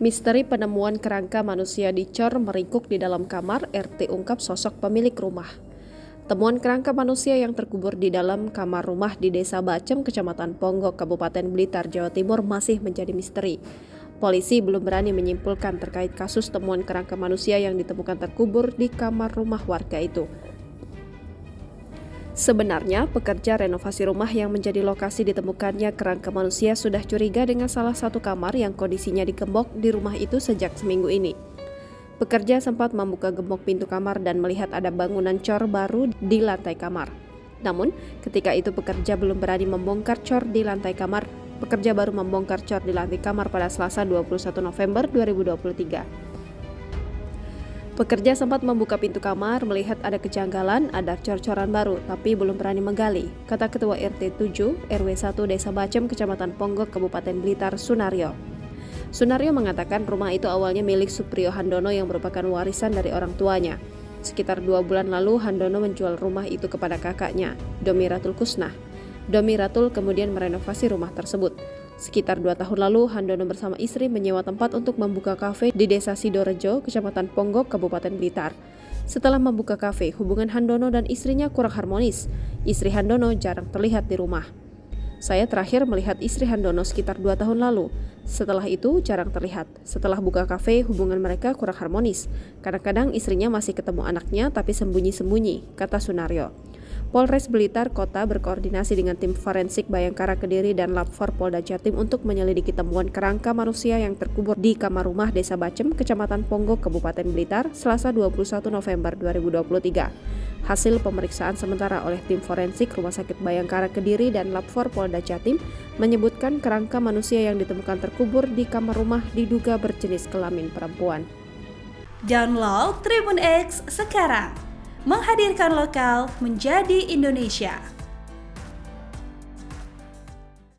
Misteri penemuan kerangka manusia dicor meringkuk di dalam kamar, RT ungkap sosok pemilik rumah. Temuan kerangka manusia yang terkubur di dalam kamar rumah di Desa Bacem, Kecamatan Ponggok, Kabupaten Blitar, Jawa Timur masih menjadi misteri. Polisi belum berani menyimpulkan terkait kasus temuan kerangka manusia yang ditemukan terkubur di kamar rumah warga itu. Sebenarnya, pekerja renovasi rumah yang menjadi lokasi ditemukannya kerangka manusia sudah curiga dengan salah satu kamar yang kondisinya digembok di rumah itu sejak seminggu ini. Pekerja sempat membuka gembok pintu kamar dan melihat ada bangunan cor baru di lantai kamar. Namun, ketika itu pekerja belum berani membongkar cor di lantai kamar. Pekerja baru membongkar cor di lantai kamar pada Selasa 21 November 2023. Pekerja sempat membuka pintu kamar, melihat ada kejanggalan, ada cor-coran baru, tapi belum berani menggali, kata Ketua RT 7 RW 1 Desa Bacem, Kecamatan Ponggok, Kabupaten Blitar, Sunaryo. Sunaryo mengatakan rumah itu awalnya milik Supriyo Handono yang merupakan warisan dari orang tuanya. Sekitar 2 bulan lalu, Handono menjual rumah itu kepada kakaknya, Domi Ratul Kusnah. Domi Ratul kemudian merenovasi rumah tersebut. Sekitar 2 tahun lalu, Handono bersama istri menyewa tempat untuk membuka kafe di Desa Sidorejo, Kecamatan Ponggok, Kabupaten Blitar. Setelah membuka kafe, hubungan Handono dan istrinya kurang harmonis. Istri Handono jarang terlihat di rumah. Saya terakhir melihat istri Handono sekitar 2 tahun lalu. Setelah itu jarang terlihat. Setelah buka kafe, hubungan mereka kurang harmonis. Kadang-kadang istrinya masih ketemu anaknya tapi sembunyi-sembunyi, kata Sunaryo. Polres Blitar Kota berkoordinasi dengan tim forensik Bayangkara Kediri dan Lab 4 Polda Jatim untuk menyelidiki temuan kerangka manusia yang terkubur di kamar rumah Desa Bacem, Kecamatan Ponggok, Kabupaten Blitar, Selasa 21 November 2023. Hasil pemeriksaan sementara oleh tim forensik Rumah Sakit Bayangkara Kediri dan Lab 4 Polda Jatim menyebutkan kerangka manusia yang ditemukan terkubur di kamar rumah diduga berjenis kelamin perempuan. Download Tribun X sekarang, menghadirkan lokal menjadi Indonesia.